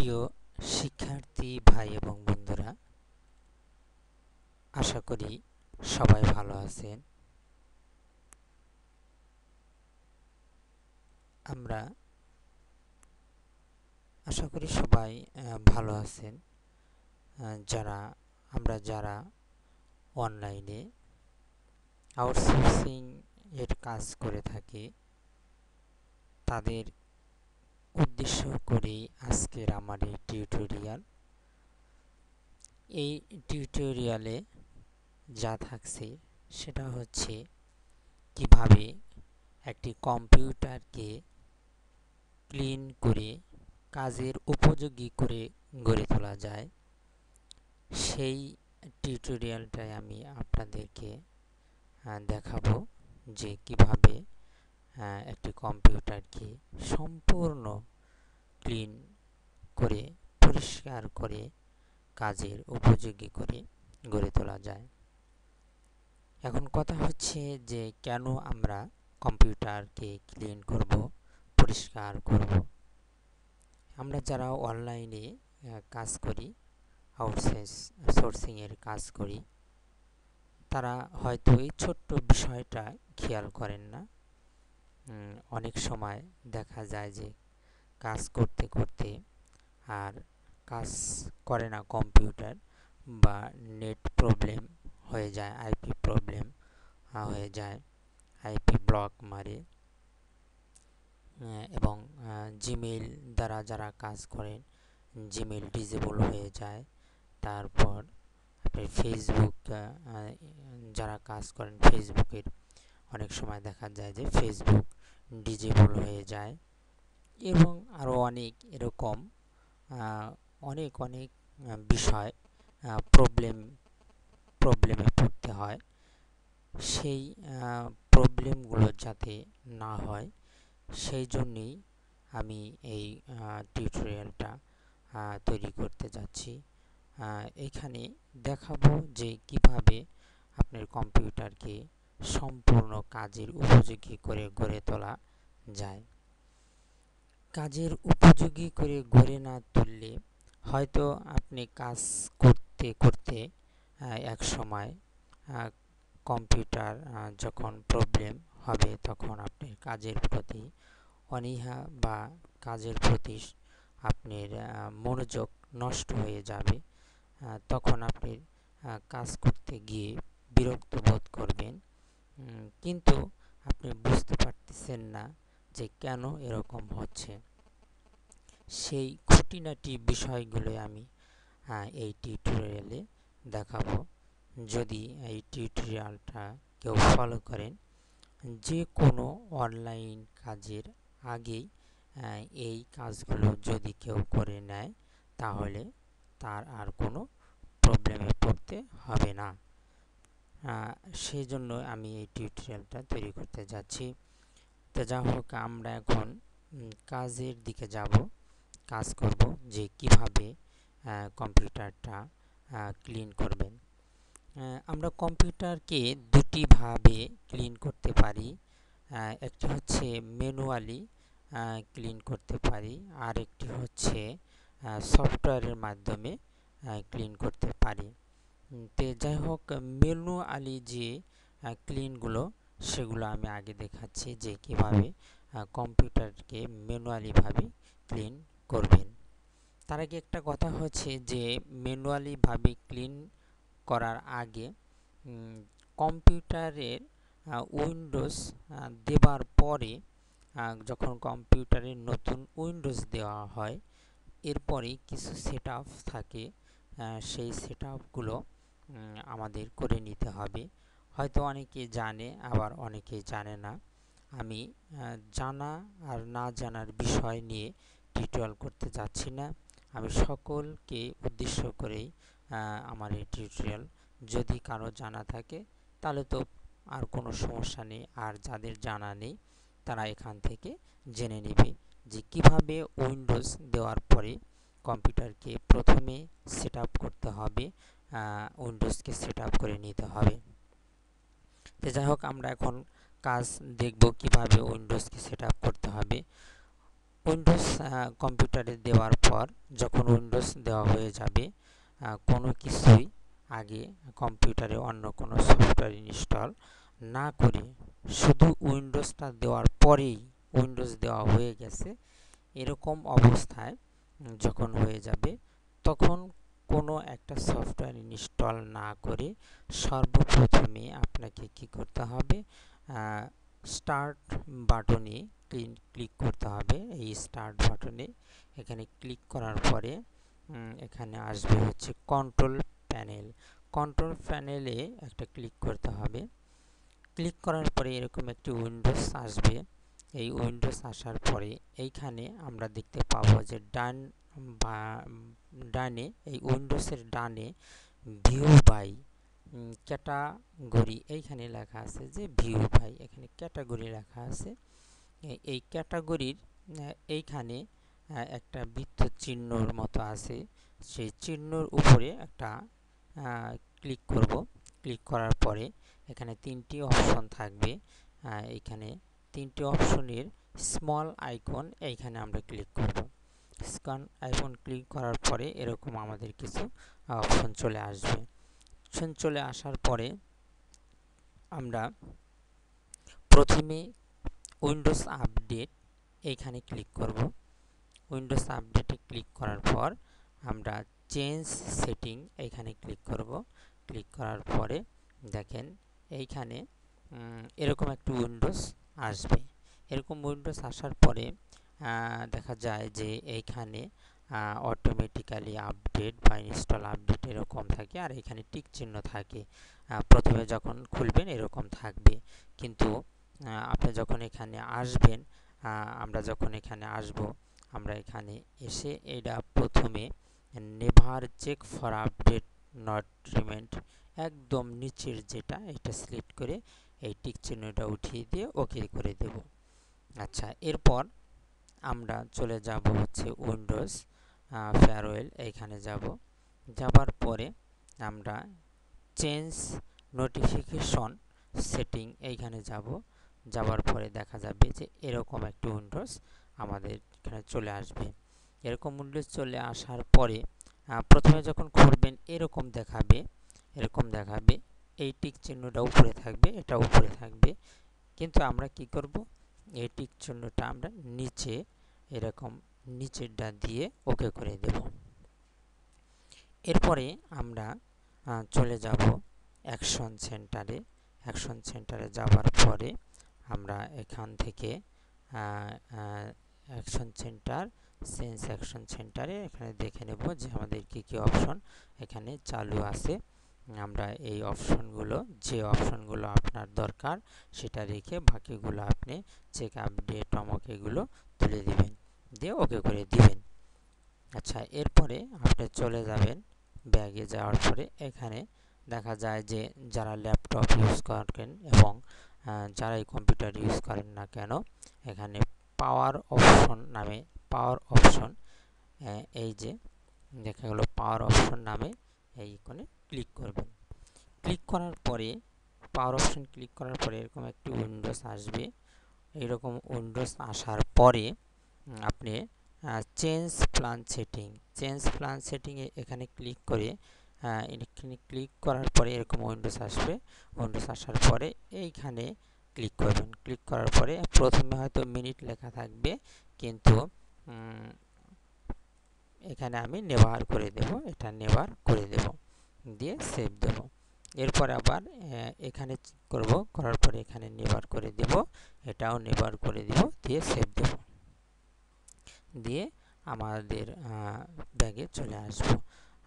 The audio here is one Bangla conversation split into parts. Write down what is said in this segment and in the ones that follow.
প্রিয় শিক্ষার্থী ভাই এবং বন্ধুরা, আশা করি সবাই ভালো আছেন। আমরা আশা করি সবাই ভালো আছেন। যারা অনলাইনে আউটসোর্সিং এর কাজ করে থাকি, তাদের উদ্দেশ্য করে আজকের আমার এই টিউটোরিয়াল। এই টিউটোরিয়ালে যা থাকছে সেটা হচ্ছে কিভাবে একটি কম্পিউটারকে ক্লিন করে কাজের উপযোগী করে গড়ে তোলা যায়। সেই টিউটোরিয়ালটাই আমি আপনাদেরকে দেখাবো যে কিভাবে একটি কম্পিউটারকে সম্পূর্ণ ক্লিন করে পরিষ্কার করে কাজের উপযোগী করে গড়ে তোলা যায়। এখন কথা হচ্ছে যে কেন আমরা কম্পিউটারকে ক্লিন করব, পরিষ্কার করব। আমরা যারা অনলাইনে কাজ করি, আউটসোর্সিংয়ের কাজ করি, তারা হয়তো এই ছোট্ট বিষয়টা খেয়াল করেন না। অনেক সময় দেখা যায় যে কাজ করতে করতে আর কাজ করে না কম্পিউটার, বা নেট প্রবলেম হয়ে যায়, আইপি প্রবলেম হয়ে যায়, আইপি ব্লক মারে, এবং জিমেইল দ্বারা যারা কাজ করেন জিমেইল ডিসেবল হয়ে যায়। তারপর আপনি ফেসবুক যারা কাজ করেন, ফেসবুকের অনেক সময় দেখা যায় যে ফেসবুক ডিসেবল হয়ে যায়, এবং আরও অনেক এরকম অনেক বিষয় প্রবলেমে পড়তে হয়। সেই প্রবলেমগুলো যাতে না হয়, সেই জন্যেই আমি এই টিউটোরিয়ালটা তৈরি করতে যাচ্ছি। এখানে দেখাবো যে কিভাবে আপনার কম্পিউটারকে সম্পূর্ণ কাজের উপযোগী করে গড়ে তোলা যায়। কাজের উপযোগী করে গড়ে না তুললে হয়তো আপনি কাজ করতে করতে এক সময় কম্পিউটার যখন প্রবলেম হবে, তখন আপনার কাজের প্রতি অনীহা বা কাজের প্রতি আপনার মনোযোগ নষ্ট হয়ে যাবে। তখন আপনি কাজ করতে গিয়ে বিরক্ত বোধ করবেন, কিন্তু আপনি বুঝতে পারতেছেন না যে কেন এরকম হচ্ছে। সেই খুঁটিনাটি বিষয়গুলো আমি এই টিউটোরিয়ালে দেখাবো। যদি এই টিউটোরিয়ালটা কেউ ফলো করেন, যে কোনো অনলাইন কাজের আগেই এই কাজগুলো যদি কেউ করে নেয়, তাহলে তার আর কোনো প্রবলেমে পড়তে হবে না। সেই জন্য আমি এই টিউটোরিয়ালটা তৈরি করতে যাচ্ছি। তো যা হোক, আমরা এখন কাজের দিকে যাব, কাজ করব যে কিভাবে কম্পিউটারটা ক্লিন করবেন। আমরা কম্পিউটারকে দুটিভাবে ক্লিন করতে পারি। একটি হচ্ছে ম্যানুয়ালি ক্লিন করতে পারি, আর একটি হচ্ছে সফটওয়্যারের মাধ্যমে ক্লিন করতে পারি। তো যাই হোক, ম্যানুয়ালি যে ক্লিনগুলো, সেগুলো আমি আগে দেখাচ্ছি যে কিভাবে কম্পিউটারকে ম্যানুয়ালিভাবে ক্লিন করবেন। তার আগে একটা কথা হচ্ছে যে ম্যানুয়ালিভাবে ক্লিন করার আগে কম্পিউটারের উইন্ডোজ দেওয়ার পরে, যখন কম্পিউটারে নতুন উইন্ডোজ দেওয়া হয়, এরপরে কিছু সেটআপ থাকে, সেই সেটআপগুলো আমাদের করে নিতে হবে। হয়তো অনেকে জানে, আবার অনেকে জানে না। আমি জানা আর না জানার বিষয় নিয়ে টিউটোরিয়াল করতে যাচ্ছি না। আমি সকলকে উদ্দেশ্য করেই আমার এই টিউটোরিয়াল। যদি কারো জানা থাকে তাহলে তো আর কোনো সমস্যা নেই, আর যাদের জানা নেই তারা এখান থেকে জেনে নেবে যে কিভাবে উইন্ডোজ দেওয়ার পরে কম্পিউটারকে প্রথমে সেটআপ করতে হবে, উইন্ডোজকে সেটআপ করে নিতে হবে। তো যাই হোক, আমরা এখন কাজ দেখব কিভাবে উইন্ডোজকে সেটআপ করতে হবে। উইন্ডোজ কম্পিউটারে দেওয়ার পর যখন উইন্ডোজ দেওয়া হয়ে যাবে, কোনো কিছুই আগে কম্পিউটারে অন্য কোনো সফটওয়্যার ইনস্টল না করে শুধু উইন্ডোজটা দেওয়ার পরেই উইন্ডোজ দেওয়া হয়ে গেছে এরকম অবস্থায় যখন হয়ে যাবে, তখন কোনো একটা সফটওয়্যার ইনস্টল না করে সর্বপ্রথমে আপনাকে কি করতে হবে, স্টার্ট বাটনে ক্লিক করতে হবে। এই স্টার্ট বাটনে এখানে ক্লিক করার পরে এখানে আসবে হচ্ছে কন্ট্রোল প্যানেল। কন্ট্রোল প্যানেলে একটা ক্লিক করতে হবে। ক্লিক করার পরে এরকম একটি উইন্ডোজ আসবে। এই উইন্ডোজ আসার পরে এইখানে আমরা দেখতে পাবো যে ডানে এই উইন্ডোজের ডানে ভিউ বাই ক্যাটাগরি এইখানে লেখা আছে যে ভিউ বাই, এখানে ক্যাটাগরি লেখা আছে। এই ক্যাটাগরির এইখানে একটা বৃত্ত চিহ্নর মতো আছে, সেই চিহ্নর উপরে একটা ক্লিক করব। ক্লিক করার পরে এখানে তিনটি অপশন থাকবে। এইখানে তিনটি অপশনের স্মল আইকন এইখানে আমরা ক্লিক করব। স্ক্যান আইকন ক্লিক করার পরে এরকম আমাদের কিছু অপশন চলে আসবে। অপশন চলে আসার পরে আমরা প্রথমে উইন্ডোজ আপডেট এইখানে ক্লিক করব। উইন্ডোজ আপডেটে ক্লিক করার পর আমরা চেঞ্জ সেটিং এইখানে ক্লিক করব। ক্লিক করার পরে দেখেন এইখানে এরকম একটি উইন্ডোজ আসবে। এরকম উইন্ডোজ আসার পরে দেখা যায় যে এইখানে অটোমেটিক্যালি আপডেট বা ইনস্টল আপডেট এরকম থাকে, আর এখানে টিক চিহ্ন থাকে। প্রথমে যখন খুলবেন এরকম থাকবে, কিন্তু আপনি যখন এখানে আসবেন, আমরা যখন এখানে আসব, আমরা এখানে এসে এটা প্রথমে never check for update not remind একদম নিচের যেটা, এটা সিলেক্ট করে এই টিক চিহ্নটা উঠিয়ে দিয়ে ওকে করে দেব। আচ্ছা, এরপর আমরা চলে যাব হচ্ছে উইন্ডোজ ফেয়ারওয়েল, এইখানে যাবার পরে আমরা চেঞ্জ নোটিফিকেশন সেটিং এইখানে যাবার পরে দেখা যাবে যে এরকম একটি উইন্ডোজ আমাদের এখানে চলে আসবে। এরকম উইন্ডোজ চলে আসার পরে প্রথমে যখন খুলবেন এরকম দেখাবে এই টিক চিহ্নটা উপরে থাকবে, এটা উপরে থাকবে, কিন্তু আমরা কি করব, এই টিক চিহ্নটা আমরা নিচে এরকম নিচেরটা দিয়ে ওকে করে দেব। এরপরে আমরা চলে যাব অ্যাকশন সেন্টারে। অ্যাকশন সেন্টারে যাওয়ার পরে আমরা এখান থেকে অ্যাকশন সেন্টার চেঞ্জ অ্যাকশন সেন্টারে এখানে দেখে নেব যে আমাদের কি কি অপশন এখানে চালু আছে। আমরা এই অপশনগুলো, যে অপশনগুলো আপনার দরকার সেটা রেখে বাকিগুলো আপনি চেক আপডেট অমক এগুলো তুলে দিবেন, দিয়ে ওকে করে দিবেন। আচ্ছা, এরপরে আপনি চলে যাবেন ব্যাগে। যাওয়ার পরে এখানে দেখা যায় যে যারা ল্যাপটপ ইউজ করেন এবং যারাই কম্পিউটার ইউজ করেন না কেন, এখানে পাওয়ার অপশন এই যে দেখা গেল পাওয়ার অপশন নামে এই ইকনে ক্লিক করবেন। ক্লিক করার পরে পাওয়ার অপশন ক্লিক করার পরে এরকম একটি উইন্ডোজ আসবে। এইরকম উইন্ডোজ আসার পরে আপনি চেঞ্জ প্ল্যান সেটিংয়ে এখানে ক্লিক করে এখানে ক্লিক করার পরে এরকম উইন্ডোজ আসবে। উইন্ডোজ আসার পরে এইখানে ক্লিক করবেন। ক্লিক করার পরে প্রথমে হয়তো মিনিট লেখা থাকবে, কিন্তু এখানে আমি নেভার করে দেব, এটা নেভার করে দেব, দিয়ে সেভ দেব। এরপর আবার এখানে করার পরে এখানে নেভার করে দেব, এটাও নেভার করে দেব, দিয়ে সেভ দেব, দিয়ে আমাদের ব্যাগে চলে আসবো।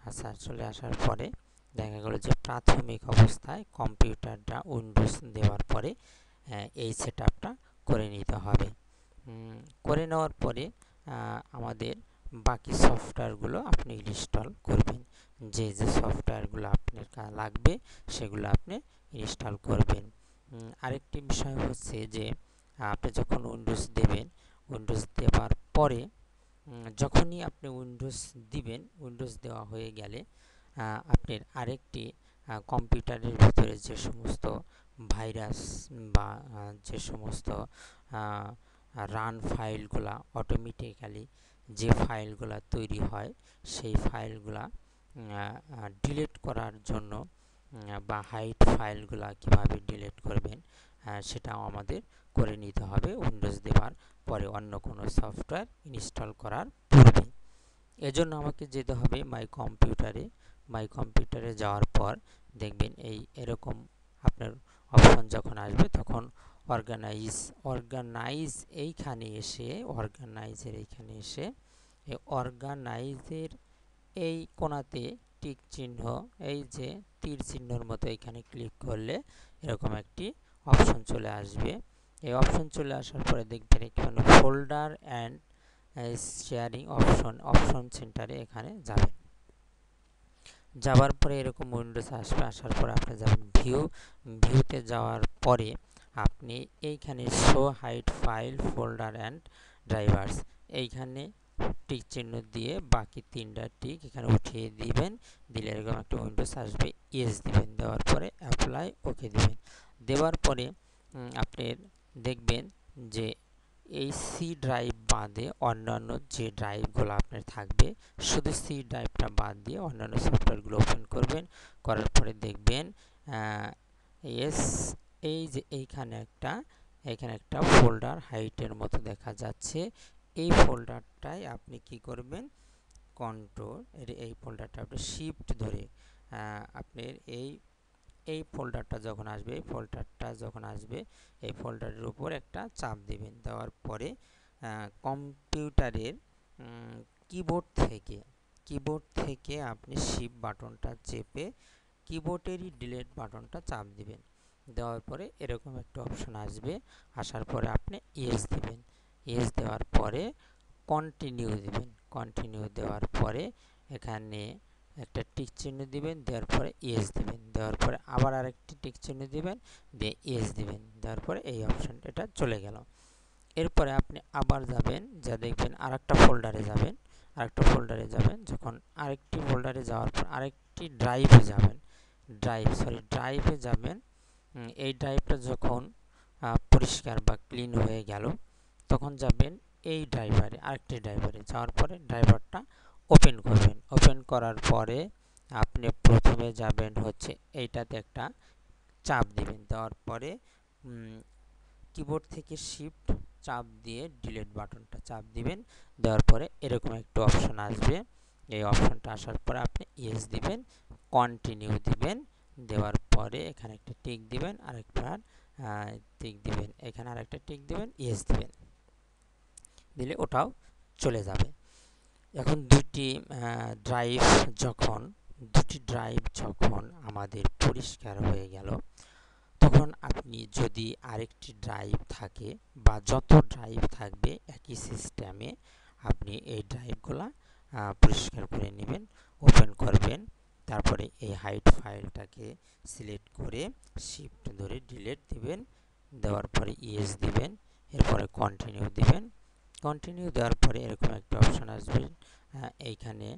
আচ্ছা, চলে আসার পরে দেখা গেল যে প্রাথমিক অবস্থায় কম্পিউটারটা উইন্ডোজ দেওয়ার পরে এই সেটআপটা করে নিতে হবে। করে নেওয়ার পরে আমাদের বাকি সফটওয়্যারগুলো আপনি ইনস্টল করবেন। যে সফটওয়্যারগুলো আপনার লাগবে সেগুলো আপনি ইনস্টল করবেন। আরেকটি বিষয় হচ্ছে যে আপনি যখন উইন্ডোজ দেবেন, উইন্ডোজ দেওয়ার পরে যখনই আপনি উইন্ডোজ দিবেন, উইন্ডোজ দেওয়া হয়ে গেলে আপনার আরেকটি কম্পিউটারের ভিতরে যে সমস্ত ভাইরাস বা যে সমস্ত রান ফাইলগুলা অটোমেটিক্যালি যে ফাইলগুলা তৈরি হয় সেই ফাইলগুলা ডিলিট করার জন্য বা হাইড ফাইলগুলা কিভাবে ডিলিট করবেন সেটাও আমাদের করে নিতে হবে উইন্ডোজ দেওয়ার পরে, অন্য কোনো সফটওয়্যার ইনস্টল করার পূর্বে। এজন্য আমাকে যেতে হবে মাই কম্পিউটারে যাওয়ার পর দেখবেন এরকম আপনার অপশন যখন আসবে তখন অর্গানাইজ এইখানে এসে এই অর্গানাইজের এই কোণাতে টিক চিহ্ন, এই যে তীর চিহ্নর মতো এখানে ক্লিক করলে এরকম একটি অপশন চলে আসবে। এই অপশন চলে আসার পরে দেখবেন এখানে ফোল্ডার অ্যান্ড শেয়ারিং অপশন সেন্টারে এখানে যাবার পরে এরকম উইন্ডোজ আসবে। আসার পরে আপনি যাবেন ভিউতে যাওয়ার পরে আপনি এইখানে show hide file folder and drivers এইখানে টিক চিহ্ন দিয়ে বাকি 3টা টিক এখানে উঠিয়ে দিবেন। দিলে এরকম একটা উইন্ডোজ আসবে, ইয়েস দিবেন। দেওয়ার পরে অ্যাপ্লাই ওকে দিবেন। দেওয়ার পরে আপনি দেখবেন যে এই সি ড্রাইভ বাদে অন্যান্য যে ড্রাইভগুলো আপনার থাকবে, শুধু সি ড্রাইভটা বাদ দিয়ে অন্যান্য সফটওয়্যারগুলো ওপেন করবেন। করার পরে দেখবেন এস এই যে এইখানে একটা ফোল্ডার হাইটের মতো দেখা যাচ্ছে। এই ফোল্ডারটায় আপনি কি করবেন, কন্ট্রোল এই ফোল্ডারটা আপনি শিফট ধরে আপনার এই ফোল্ডারটা যখন আসবে এই ফোল্ডারের উপর একটা চাপ দিবেন। দেওয়ার পরে কম্পিউটারের কিবোর্ড থেকে আপনি শিফট বাটনটা চেপে কিবোর্ডেরই ডিলিট বাটনটা চাপ দিবেন। দেওয়ার পরে এরকম একটা অপশন আসবে। আসার পরে আপনি ইয়েস দিবেন। ইয়েস দেওয়ার পরে কন্টিনিউ দিবেন। কন্টিনিউ দেওয়ার পরে এখানে একটা টিক চিহ্ন দিবেন, দেওয়ার পরে ইয়েস দিবেন। দেওয়ার পরে আবার আরেকটি টিক চিহ্ন দিবেন, দিয়ে ইয়েস দিবেন। দেওয়ার পরে এই অপশনটা এটা চলে গেল। এরপরে আপনি আবার যাবেন, যা দেখবেন আরেকটা ফোল্ডারে যাবেন। যখন আরেকটি ফোল্ডারে যাওয়ার পর আরেকটি ড্রাইভে যাবেন। এই ড্রাইভটা যখন পরিষ্কার বা ক্লিন হয়ে গেল তখন যাবেন এই আরেকটি ড্রাইভারে যাওয়ার পরে ড্রাইভারটা ওপেন করবেন। ওপেন করার পরে আপনি প্রথমে যাবেন হচ্ছে এইটাতে একটা চাপ দিবেন। দেওয়ার পরে কিবোর্ড থেকে শিফট চাপ দিয়ে ডিলিট বাটনটা চাপ দিবেন। দেওয়ার পরে এরকম একটা অপশন আসবে। এই অপশনটা আসার পরে আপনি ইয়েস দিবেন, কন্টিনিউ দিবেন। দেওয়ার পরে এখানে একটা টিক দিবেন, এখানে আরেকটা টিক দিবেন, ইয়েস দিবেন। দিলে ওটাও চলে যাবে। এখন দুটি ড্রাইভ যখন আমাদের পরিষ্কার হয়ে গেল তখন আপনি যদি আরেকটি ড্রাইভ থাকে বা যত ড্রাইভ থাকবে একই সিস্টেমে আপনি এই ড্রাইভগুলা পরিষ্কার করে নেবেন, ওপেন করবেন। তারপরে এই হাইড ফাইলটাকে সিলেক্ট করে শিফট ধরে ডিলিট দিবেন। দেওয়ার পরে ইয়েস দিবেন। এরপরে কন্টিনিউ দিবেন। কন্টিনিউ দেওয়ার পরে এরকম একটা অপশন আসবে। এইখানে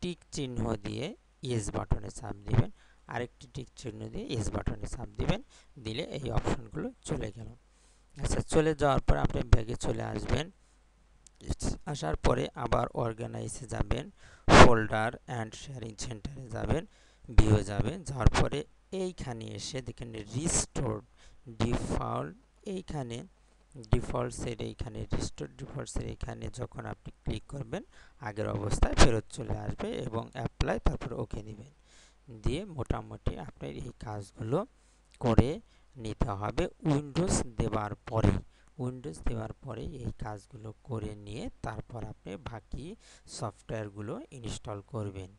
টিক চিহ্ন দিয়ে ইয়েস বাটনে চাপ দিবেন, আরেকটি টিক চিহ্ন দিয়ে ইয়েস বাটনে চাপ দিবেন। দিলে এই অপশনগুলো চলে গেল। আচ্ছা, চলে যাওয়ার পর আপনি ব্যাগে চলে আসবেন। আসার পরে আবার অর্গানাইজে যাবেন, ফোল্ডার অ্যান্ড শেয়ারিং সেন্টারে যাবেন, ভিউ যাবেন। যাওয়ার পরে এইখানে এসে দেখেন রিস্টোর ডিফল্ট, এইখানে রিস্টোর ডিফল্টসের এইখানে যখন আপনি ক্লিক করবেন আগের অবস্থায় ফেরত চলে আসবে এবং অ্যাপ্লাই, তারপর ওকে দিবেন। দিয়ে মোটামুটি আপনার এই কাজগুলো করে নিতে হবে উইন্ডোজ দেওয়ার পরে এই কাজগুলো করে নিয়ে তারপর আপনি বাকি সফটওয়্যারগুলো ইনস্টল করবেন।